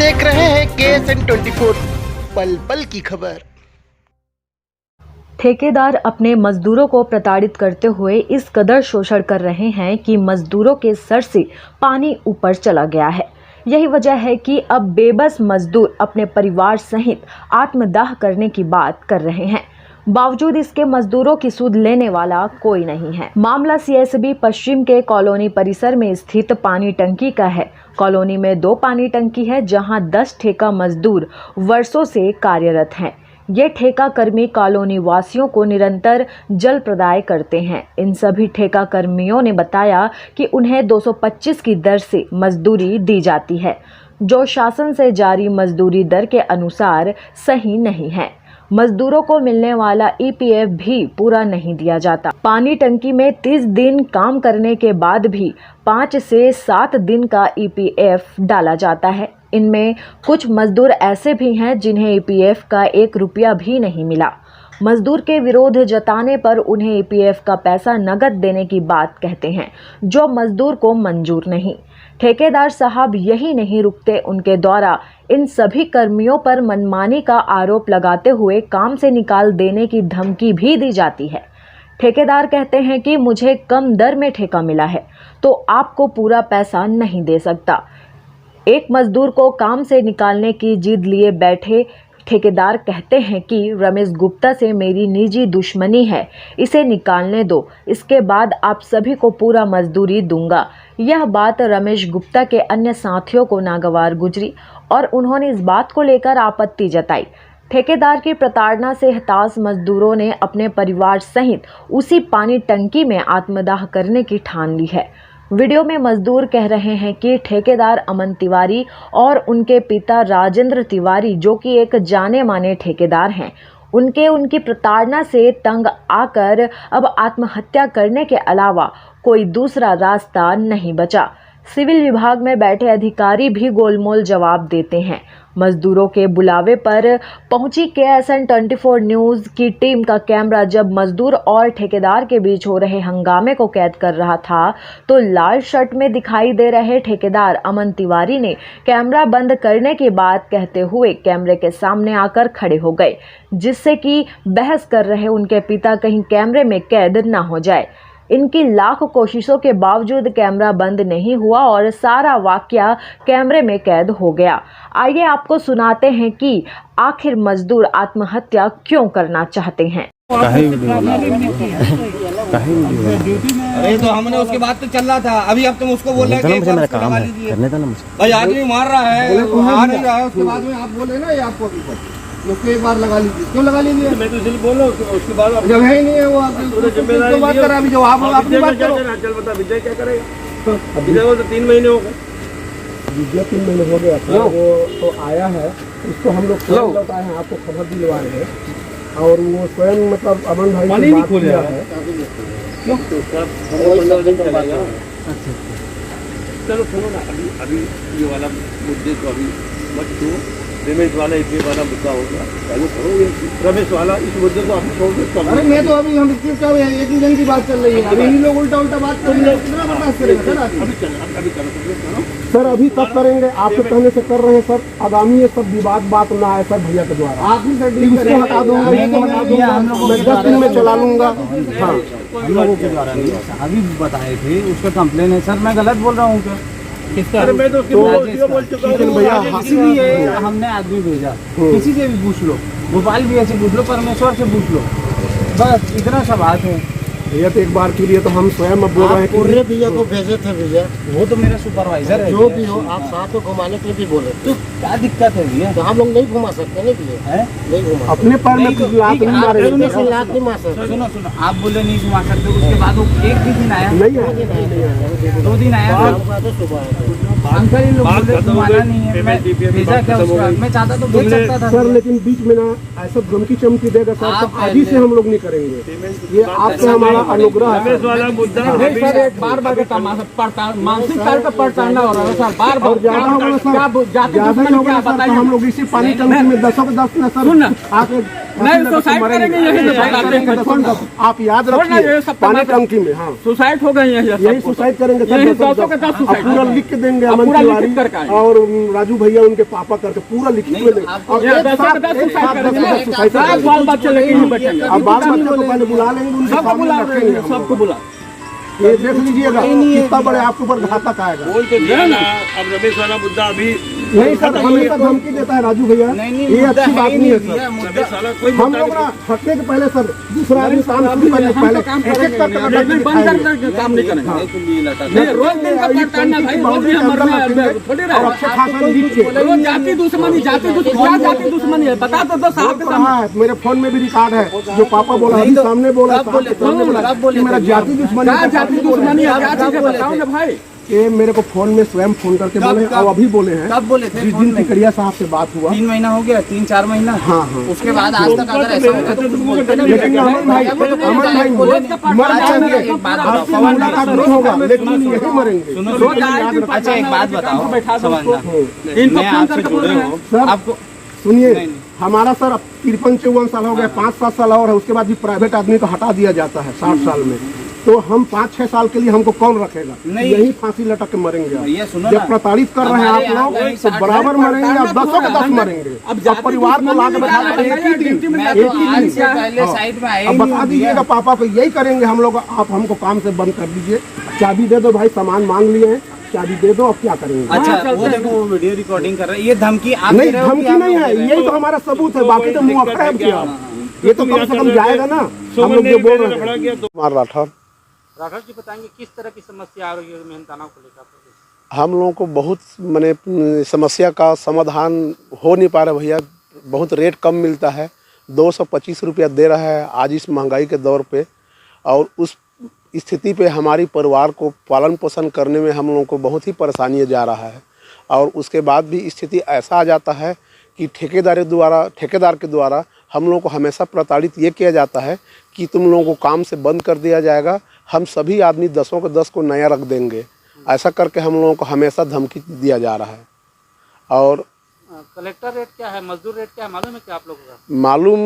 देख रहे हैं KSN 24 पल पल की खबर। ठेकेदार अपने मजदूरों को प्रताड़ित करते हुए इस कदर शोषण कर रहे हैं कि मजदूरों के सर से पानी ऊपर चला गया है। यही वजह है कि अब बेबस मजदूर अपने परिवार सहित आत्मदाह करने की बात कर रहे हैं। बावजूद इसके मजदूरों की सुध लेने वाला कोई नहीं है। मामला CSB पश्चिम के कॉलोनी परिसर में स्थित पानी टंकी का है। कॉलोनी में 2 पानी टंकी है, जहां 10 ठेका मजदूर वर्षों से कार्यरत हैं। ये ठेका कर्मी कॉलोनी वासियों को निरंतर जल प्रदाय करते हैं। इन सभी ठेका कर्मियों ने बताया कि उन्हें 225 की दर से मजदूरी दी जाती है, जो शासन से जारी मजदूरी दर के अनुसार सही नहीं है। मजदूरों को मिलने वाला EPF भी पूरा नहीं दिया जाता। पानी टंकी में 30 दिन काम करने के बाद भी 5 से 7 दिन का EPF डाला जाता है। इनमें कुछ मजदूर ऐसे भी हैं जिन्हें EPF का 1 रुपया भी नहीं मिला। मजदूर के विरोध जताने पर उन्हें EPF का पैसा नकद देने की बात कहते हैं, जो मजदूर को मंजूर नहीं। ठेकेदार साहब यही नहीं रुकते, उनके द्वारा इन सभी कर्मियों पर मनमानी का आरोप लगाते हुए काम से निकाल देने की धमकी भी दी जाती है। ठेकेदार कहते हैं कि मुझे कम दर में ठेका मिला है तो आपको पूरा पैसा नहीं दे सकता। एक मजदूर को काम से निकालने की जिद लिए बैठे ठेकेदार कहते हैं कि रमेश गुप्ता से मेरी निजी दुश्मनी है, इसे निकालने दो, इसके बाद आप सभी को पूरा मजदूरी दूंगा। यह बात रमेश गुप्ता के अन्य साथियों को नागवार गुजरी और उन्होंने इस बात को लेकर आपत्ति जताई। ठेकेदार की प्रताड़ना से हताश मजदूरों ने अपने परिवार सहित उसी पानी टंकी में आत्मदाह करने की ठान ली है। वीडियो में मजदूर कह रहे हैं कि ठेकेदार अमन तिवारी और उनके पिता राजेंद्र तिवारी, जो कि एक जाने माने ठेकेदार हैं, उनकी प्रताड़ना से तंग आकर अब आत्महत्या करने के अलावा कोई दूसरा रास्ता नहीं बचा। सिविल विभाग में बैठे अधिकारी भी गोलमोल जवाब देते हैं। मजदूरों के बुलावे पर पहुंची KSN 24 न्यूज़ की टीम का कैमरा जब मजदूर और ठेकेदार के बीच हो रहे हंगामे को कैद कर रहा था, तो लाल शर्ट में दिखाई दे रहे ठेकेदार अमन तिवारी ने कैमरा बंद करने की बात कहते हुए कैमरे के सामने आकर खड़े हो गए, जिससे कि बहस कर रहे उनके पिता कहीं कैमरे में कैद न हो जाए। इनकी लाख कोशिशों के बावजूद कैमरा बंद नहीं हुआ और सारा वाकया कैमरे में कैद हो गया। आइए आपको सुनाते हैं कि आखिर मजदूर आत्महत्या क्यों करना चाहते हैं। अरे तो हमने उसके बाद तो चल रहा था, अभी अब तुम उसको बोल रहे हैं कि भाई आदमी मार रहा है, आ नहीं रहा है, उसके बाद में आप बोल रहे ना ये आपको उसको एक बार लगा लीजिए। क्यों लगा लीजिए? मैं तो इसलिए बोल रहा हूँ, उसके बाद जब है ही नहीं है वो जिम्मेदारी बात कर रहा है। अभी जवाब अपनी बात करो। चल बता विजय क्या करेगा? विजय वो तो 3 महीने हो गए। विजय 3 महीने हो गया था, वो तो आया है, उसको हम लोग स्वयं लौटाए हैं, आपको खबर दिलवा रहे हैं। और वो स्वयं मतलब अमन भाई से बात किया है। चलो सुनो ना, अभी ये वाला मुद्दे को अभी मत दो। रमेश वाला एक वाला मुद्दा हो गया, चालू करो ये रमेश वाला, इस मुद्दे को हम छोड़ दो। अरे मैं तो अभी हम एक ही जन की बात चल रही है, अभी इन लोग उल्टा बात कर रहे हैं। कितना बर्दाश्त करेंगे सर? अभी करो सर, अभी तब करेंगे, आपके कहने से कर रहे हैं सर। आगामी ये सब विवाद बात ना आए सर भैया के द्वारा। आप ही सर उसको हटा दूंगा, मैं 10 दिन में चला लूंगा। हाँ, हम लोगों के द्वारा नहीं, अभी बताए थे, उसका कंप्लेन है सर। मैं गलत बोल रहा हूँ क्या? अरे मैं तो बोल चुका हूँ भैया, इसीलिए हमने आदमी भेजा। किसी से भी पूछ लो, गोपाल भैया से पूछ लो, परमेश्वर से पूछ लो, बस इतना सा बात है। भैया तो एक बार के लिए तो हम स्वयं अब बोल रहे हैं पूरे भैया को भेजे थे। भैया वो तो मेरा सुपरवाइजर है, जो भी हो आप साथ में घुमाने के लिए भी बोले तो क्या दिक्कत है भैया? तो हम लोग नहीं घुमा सकते ना भैया, नहीं घुमा अपने पैर में कुछ लात नहीं मारे, लात नहीं मार सकते। सुनो आप बोले नहीं घुमा सकते, उसके बाद वो एक भी दिन आया नहीं है, 2 दिन आया अंकल, इन लोग बोले घुमाना नहीं है। मैं भेजा क्या उसका? मैं चाहता तो भेज सकता था सर, लेकिन बीच में ना ऐसा धमकी चमकी देगा सर, तो आज ही से हम लोग नहीं करेंगे। ये आपसे हमारा अनुग्रह है। रमेश वाला मुद्दा नहीं सर, एक बार मानसिक कार्य का पड़तालना हो रहा है सर, बार और ज्यादा हो गया सर, ज्यादा ही हो गया सर, तो हम लोग इसी पानी टंकी में 10 के 10 में सर आके नहीं सुसाइड करेंगे यही आप याद रखिए, पानी टंकी में। हाँ, सुसाइड हो गए यही सुसाइड करेंगे सर, यही 10 के 10 अब पूरा लिख के देंगे अमन तिवारी और राजू भैया उनके पापा करके पूरा लिखित में देंगे। और एक साथ बाल बच्चे लेके ही बैठेंगे। अब बाल बच्चे को पहले बुला लेंगे, उनके सामने रखेंगे, सबको बुला, ये देख लीजिएगा कितना बड़े आपके ऊपर घातक आएगा। बोल तो दिया ना, अब रमेश वाला मुद्दा अभी नहीं सर, हमेशा धमकी देता है राजू भैया, ये अच्छी बात नहीं है सर। रमेश वाला कोई हम लोग ना हटने के पहले सर दूसरा आदमी काम शुरू करने से पहले एक करके काम नहीं करेंगे। रोज दिन का पड़तालना भाई, रोज ही हमारे थोड़ी और अच्छे खासा लिख के रोज जाति दुश्मनी क्या जाति दुश्मनी है बता तो दो साहब के सामने। है, मेरे फोन में भी रिकॉर्ड है, जो पापा बोला अभी सामने बोला सामने बोला कि मेरा जाति दुश्मनी क्या जाति दुश्मनी है, क्या चीज़ है बताओ ना भाई। ये मेरे को फोन में स्वयं फोन करके बोले और अभी बोले हैं। कब बोले थे? जिस दिन टिकरिया साहब से बात हुआ 3 महीना हो गया, 3-4 महीना। हाँ हाँ, उसके बाद आज तक अगर ऐसा होगा तो तुम बोलते ना। लेकिन अमन भाई मर जाएंगे, आपसे मुलाकात नहीं होगा लेकिन यही मरेंगे। अच्छा एक बात बताओ, समझना मैं आपसे जुड़े हूँ सर, आपको सुनिए, हमारा सर अब 53-54 साल हो गए, 5-7 साल और है, उसके बाद भी प्राइवेट आदमी को हटा दिया जाता है 60 साल में, तो हम 5-6 साल के लिए हमको कौन रखेगा? यही फांसी लटक के मरेंगे। जब प्रताड़ित कर रहे हैं आप लोग तो बराबर मरेंगे, अब 10 के 10 मरेंगे। अब परिवार को लाके बैठा एक ही दिन अब बता दीजिएगा पापा को, यही करेंगे हम लोग। आप हमको काम से बंद कर दीजिए, चाबी दे दो भाई, सामान मांग लिए हैं, चाबी दे दो, अब क्या करेंगे? अच्छा वो देखो वो वीडियो रिकॉर्डिंग कर रहे हैं, ये धमकी आप नहीं, धमकी नहीं है, यही तो हमारा सबूत है, बाकी तो मुआवजा है क्या? ये तो कम से कम जाएगा ना, हम लोग जो बोल रहे हैं। राठौर जी बताएंगे किस तरह की समस्या आ रही है मेहनताना को लेकर? हम लोगों को बहुत माने समस्या का समाधान हो नहीं पा रहा भैया, बहुत रेट कम मिलता है, 225 रुपया दे रहा है आज इस महंगाई के दौर पे, और उस स्थिति पे हमारी परिवार को पालन पोषण करने में हम लोगों को बहुत ही परेशानी जा रहा है। और उसके बाद भी स्थिति ऐसा आ जाता है कि ठेकेदार के द्वारा हम लोगों को हमेशा प्रताड़ित ये किया जाता है कि तुम लोगों को काम से बंद कर दिया जाएगा, हम सभी आदमी 10 के 10 को नया रख देंगे, ऐसा करके हम लोगों को हमेशा धमकी दिया जा रहा है। और कलेक्टर रेट क्या है, मजदूर रेट क्या है, मालूम है क्या आप लोगों का? मालूम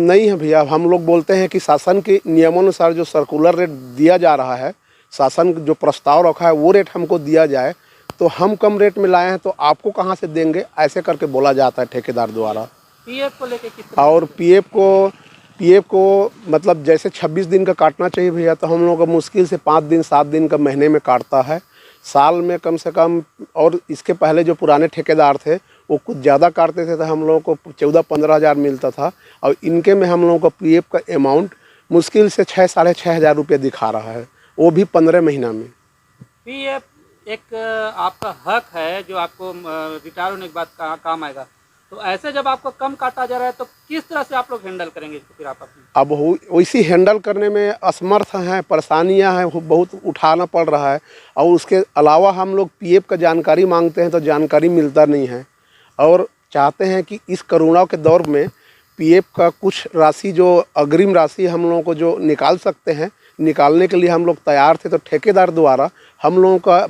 नहीं है भैया, हम लोग बोलते हैं कि शासन के नियमानुसार जो सर्कुलर रेट दिया जा रहा है, शासन जो प्रस्ताव रखा है वो रेट हमको दिया जाए, तो हम कम रेट में लाए हैं तो आपको कहाँ से देंगे, ऐसे करके बोला जाता है ठेकेदार द्वारा। पीएफ को लेके कितना? और पीएफ को मतलब जैसे 26 दिन का काटना चाहिए भैया, तो हम लोग को मुश्किल से 5 दिन 7 दिन का महीने में काटता है, साल में कम से कम। और इसके पहले जो पुराने ठेकेदार थे वो कुछ ज़्यादा काटते थे, तो हम लोगों को 14-15 हज़ार मिलता था, और इनके में हम लोगों को पीएफ का अमाउंट मुश्किल से 6-6.5 हज़ार रुपये दिखा रहा है, वो भी 15 महीना में। पीएफ एक आपका हक है जो आपको रिटायर होने के बाद काम आएगा, तो ऐसे जब आपको कम काटा जा रहा है तो किस तरह से आप लोग हैंडल करेंगे इसको फिर आप अपनी? अब वैसी हैंडल करने में असमर्थ हैं, परेशानियां हैं, बहुत उठाना पड़ रहा है। और उसके अलावा हम लोग पीएफ का जानकारी मांगते हैं तो जानकारी मिलता नहीं है, और चाहते हैं कि इस कोरोना के दौर में पीएफ का कुछ राशि, जो अग्रिम राशि हम लोगों को जो निकाल सकते हैं, निकालने के लिए हम लोग तैयार थे। तो ठेकेदार द्वारा हम लोगों का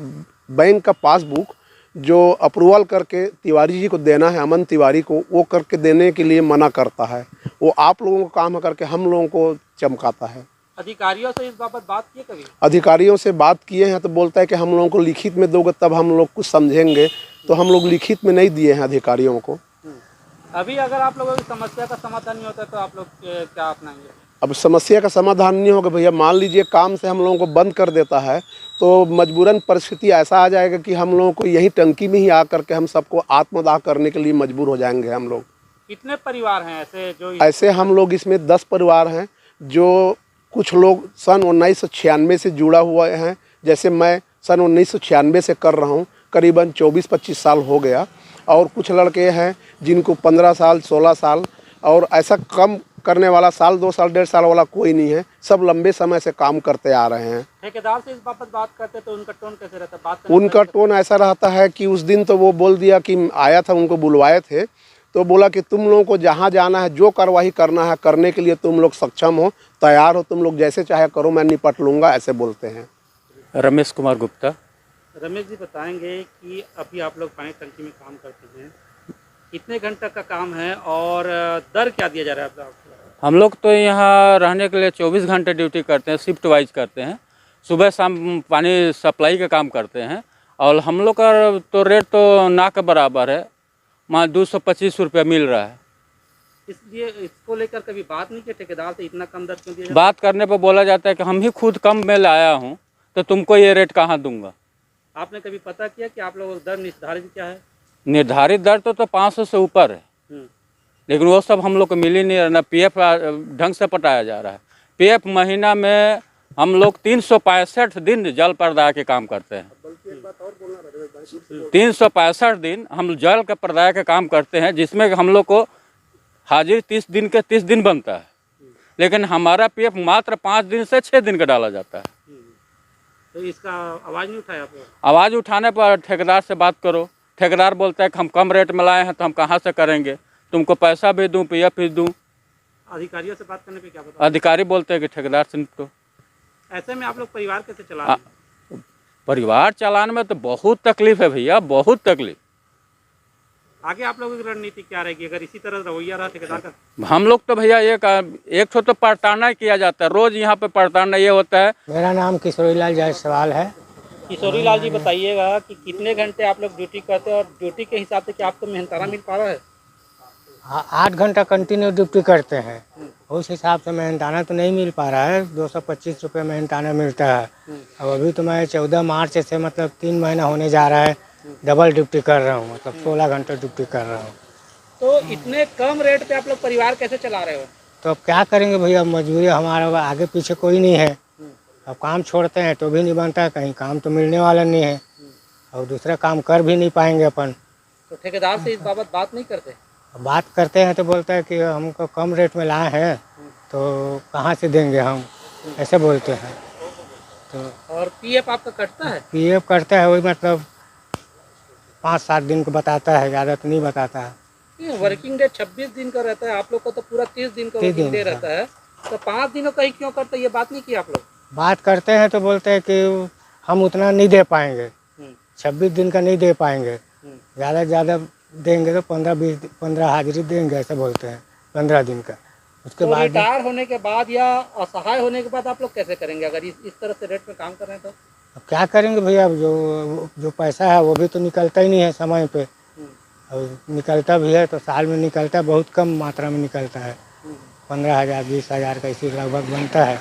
बैंक का पासबुक जो अप्रूवल करके तिवारी जी को देना है, अमन तिवारी को, वो करके देने के लिए मना करता है। वो आप लोगों का काम करके हम लोगों को चमकाता है। अधिकारियों से इस बाबत बात की कभी? अधिकारियों से बात किए हैं तो बोलता है कि हम लोगों को लिखित में दोगे तब हम लोग कुछ समझेंगे, तो हम लोग लिखित में नहीं दिए हैं अधिकारियों को। अभी अगर आप लोगों की समस्या का समाधान नहीं होता तो आप लोग क्या अपनाएंगे? अब समस्या का समाधान नहीं होगा भैया, मान लीजिए काम से हम लोगों को बंद कर देता है तो मजबूरन परिस्थिति ऐसा आ जाएगा कि हम लोगों को यही टंकी में ही आ करके हम सबको आत्मदाह करने के लिए मजबूर हो जाएंगे हम लोग। कितने परिवार हैं ऐसे जो? ऐसे हम लोग इसमें 10 परिवार हैं, जो कुछ लोग सन 1996 से जुड़ा हुआ हैं, जैसे मैं सन 1996 से कर रहा हूँ, करीबन 24-25 साल हो गया। और कुछ लड़के हैं जिनको 15 साल 16 साल, और ऐसा कम करने वाला साल 2 साल 1.5 साल वाला कोई नहीं है, सब लंबे समय से काम करते आ रहे हैं। ठेकेदार से इस बाबत बात करते तो उनका टोन कैसे रहता है? उनका टोन ऐसा रहता है कि उस दिन तो वो बोल दिया कि आया था, उनको बुलवाए थे, तो बोला कि तुम लोगों को जहाँ जाना है, जो कार्रवाई करना है करने के लिए तुम लोग सक्षम हो, तैयार हो, तुम लोग जैसे चाहे करो, मैं निपट लूँगा, ऐसे बोलते हैं। रमेश कुमार गुप्ता। रमेश जी बताएंगे कि अभी आप लोग पानी टंकी में काम करते हैं, कितने घंटे का काम है और दर क्या दिया जा रहा है आपको? हम लोग तो यहाँ रहने के लिए 24 घंटे ड्यूटी करते हैं, शिफ्ट वाइज करते हैं। सुबह शाम पानी सप्लाई का काम करते हैं और हम लोग का तो रेट तो ना के बराबर है, वहाँ 225 रुपया मिल रहा है। इसलिए इसको लेकर कभी बात नहीं की ठेकेदार से, इतना कम दर क्यों दिया? बात करने पर बोला जाता है कि हम ही खुद कम में लाया हूँ तो तुमको ये रेट कहाँ दूंगा। आपने कभी पता किया कि आप लोगों का दर निर्धारित क्या है? निर्धारित दर तो 500 से ऊपर है, लेकिन वो सब हम लोग को मिल ही नहीं रहा, ना पीएफ ढंग से पटाया जा रहा है। पीएफ महीना में हम लोग 365 दिन जल प्रदाय के काम करते हैं। 365 दिन हम जल के प्रदाय के काम करते हैं, जिसमें हम लोग को हाजिर 30 दिन के 30 दिन बनता है, लेकिन हमारा पीएफ मात्र 5 दिन से 6 दिन का डाला जाता है। तो इसका आवाज़ नहीं उठाया आप लोग? आवाज़ उठाने पर ठेकेदार से बात करो, ठेकेदार बोलता है कि हम कम रेट में लाए हैं तो हम कहाँ से करेंगे, तुमको पैसा भी दूँ, पीएफ भी दूँ। अधिकारियों से बात करने पे क्या बताओ? अधिकारी बोलते हैं कि ठेकेदार से निपटो। ऐसे में आप लोग परिवार कैसे चला रहे हैं? परिवार चलाने में तो बहुत तकलीफ है भैया, बहुत तकलीफ। आगे आप लोगों की रणनीति क्या रहेगी अगर इसी तरह रवैया रहा ठेकेदार का? हम लोग तो भैया एक तो पड़ताना किया जाता है, रोज यहाँ पे पड़ताना ये होता है। मेरा नाम किशोरीलाल जायसवाल है। किशोरीलाल जी बताइएगा कि कितने घंटे आप लोग ड्यूटी करते हैं और ड्यूटी के हिसाब से क्या आपको मेहनताना मिल पा रहा है? 8 घंटा कंटिन्यू ड्यूटी करते हैं, उस हिसाब से मेहनताना तो नहीं मिल पा रहा है। 225 रुपये मेहनताना मिलता है। अब अभी तो मैं 14 मार्च से मतलब 3 महीना होने जा रहा है, डबल ड्यूटी कर रहा हूँ, मतलब 16 घंटे ड्यूटी कर रहा हूँ। तो इतने कम रेट पे आप लोग परिवार कैसे चला रहे हो? तो अब क्या करेंगे भैया, मजबूरी हमारा, आगे पीछे कोई नहीं है। अब काम छोड़ते हैं तो भी नहीं बनता, कहीं काम तो मिलने वाला नहीं है और दूसरा काम कर भी नहीं पाएंगे अपन। तो ठेकेदार से इस बाबत बात नहीं करते? बात करते हैं तो बोलता है कि हमको कम रेट में लाए हैं तो कहाँ से देंगे हम, ऐसे बोलते हैं। तो और पीएफ आपका कटता है? पीएफ कटता है, वही मतलब 5-7 दिन को बताता है, ज़्यादा तो नहीं बताता है। ये वर्किंग डे 26 दिन का रहता है, आप लोग को तो पूरा 30 दिन का वर्किंग डे रहता है, तो 5 दिनों का ही क्यों करते हैं? ये बात नहीं की आप लोग? बात करते हैं तो बोलते हैं कि हम उतना नहीं दे पाएंगे, 26 दिन का नहीं दे पाएंगे, ज़्यादा से ज़्यादा देंगे तो 15 हाजिरी देंगे, ऐसे बोलते हैं 15 दिन का। उसके तो बाद रिटायर होने के बाद या असहाय होने के बाद आप लोग कैसे करेंगे अगर इस तरह से रेट पे काम कर रहे हैं तो? अब क्या करेंगे भैया, अब जो पैसा है वो भी तो निकलता ही नहीं है समय पे, और निकलता भी है तो साल में निकलता बहुत कम मात्रा में निकलता है, 15,000 20,000 का इसी लगभग बनता है।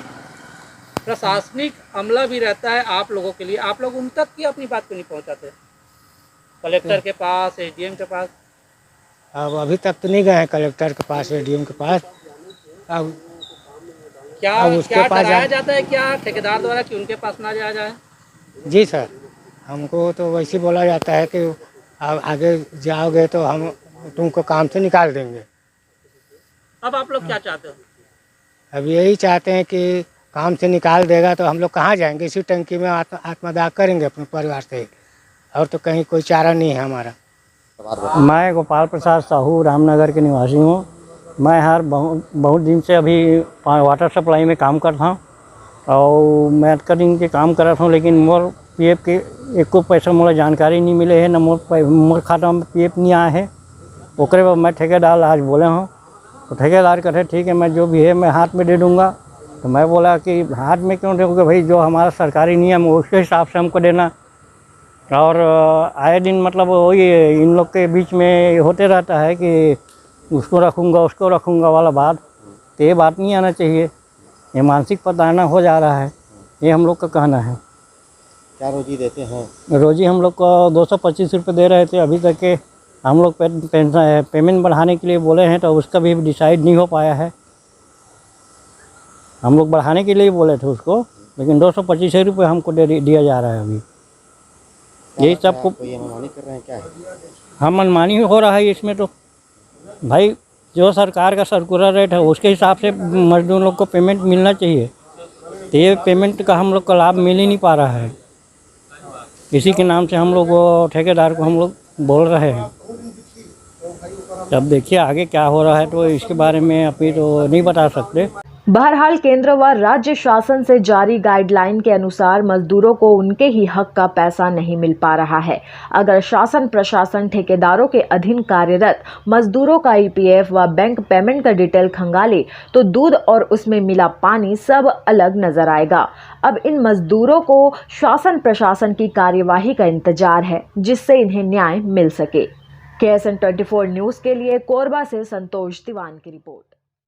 प्रशासनिक अमला भी रहता है आप लोगों के लिए, आप लोग उन तक की अपनी बात क्यों नहीं पहुंचाते? कलेक्टर के पास, एसडीएम के पास? अब अभी तक तो नहीं गए हैं कलेक्टर के पास, एसडीएम के पास। अब क्या उसके क्या पास कराया जाता है क्या ठेकेदार द्वारा कि उनके पास ना जाया जाए? जी सर, हमको तो वैसे बोला जाता है कि अब आगे जाओगे तो हम तुमको काम से निकाल देंगे। अब आप लोग क्या चाहते हो? अब यही चाहते हैं कि काम से निकाल देगा तो हम लोग कहाँ जाएंगे, इसी टंकी में आत्मदाह करेंगे अपने परिवार से, और तो कहीं कोई चारा नहीं है हमारा। मैं गोपाल प्रसाद साहू रामनगर के निवासी हूँ। मैं हर बहुत दिन से अभी वाटर सप्लाई में काम करता हूँ और मैटकटिंग के काम कर रहा हूँ, लेकिन मोर पीएफ के एको पैसा मोला जानकारी नहीं मिले है, न मोर खाता में पीएफ नहीं आया है। ओकरे पर मैं ठेकेदार आज बोले हूँ तो ठेकेदार कहते ठीक है मैं जो भी है मैं हाथ में दे दूँगा। तो मैं बोला कि हाथ में क्यों दोगे भाई, जो हमारा सरकारी नियम है उसके हिसाब से हमको देना। और आए दिन मतलब वही इन लोग के बीच में होते रहता है कि उसको रखूँगा उसको रखूँगा वाला बात, तो ये बात नहीं आना चाहिए। ये मानसिक प्रताड़ना हो जा रहा है, ये हम लोग का कहना है। क्या रोजी देते हैं? रोजी हम लोग को 225 रुपये दे रहे थे, अभी तक के हम लोग पेमेंट बढ़ाने के लिए बोले हैं तो उसका भी डिसाइड नहीं हो पाया है। हम लोग बढ़ाने के लिए बोले थे उसको, लेकिन 225 रुपये हमको दिया जा रहा है अभी। यही सबको ये मनमानी कर रहे हैं क्या है? हाँ, मनमानी हो रहा है इसमें। तो भाई जो सरकार का सर्कुलर रेट है उसके हिसाब से मजदूर लोग को पेमेंट मिलना चाहिए, तो ये पेमेंट का हम लोग का लाभ मिल ही नहीं पा रहा है। इसी के नाम से हम लोग ठेकेदार को हम लोग बोल रहे हैं। अब देखिए आगे क्या हो रहा है, तो इसके बारे में अभी तो नहीं बता सकते। बहरहाल केंद्र व राज्य शासन से जारी गाइडलाइन के अनुसार मजदूरों को उनके ही हक का पैसा नहीं मिल पा रहा है। अगर शासन प्रशासन ठेकेदारों के अधीन कार्यरत मजदूरों का ईपीएफ व बैंक पेमेंट का डिटेल खंगाले तो दूध और उसमें मिला पानी सब अलग नजर आएगा। अब इन मजदूरों को शासन प्रशासन की कार्यवाही का इंतजार है, जिससे इन्हें न्याय मिल सके। KSN 24 न्यूज के लिए कोरबा से संतोष दीवान की रिपोर्ट।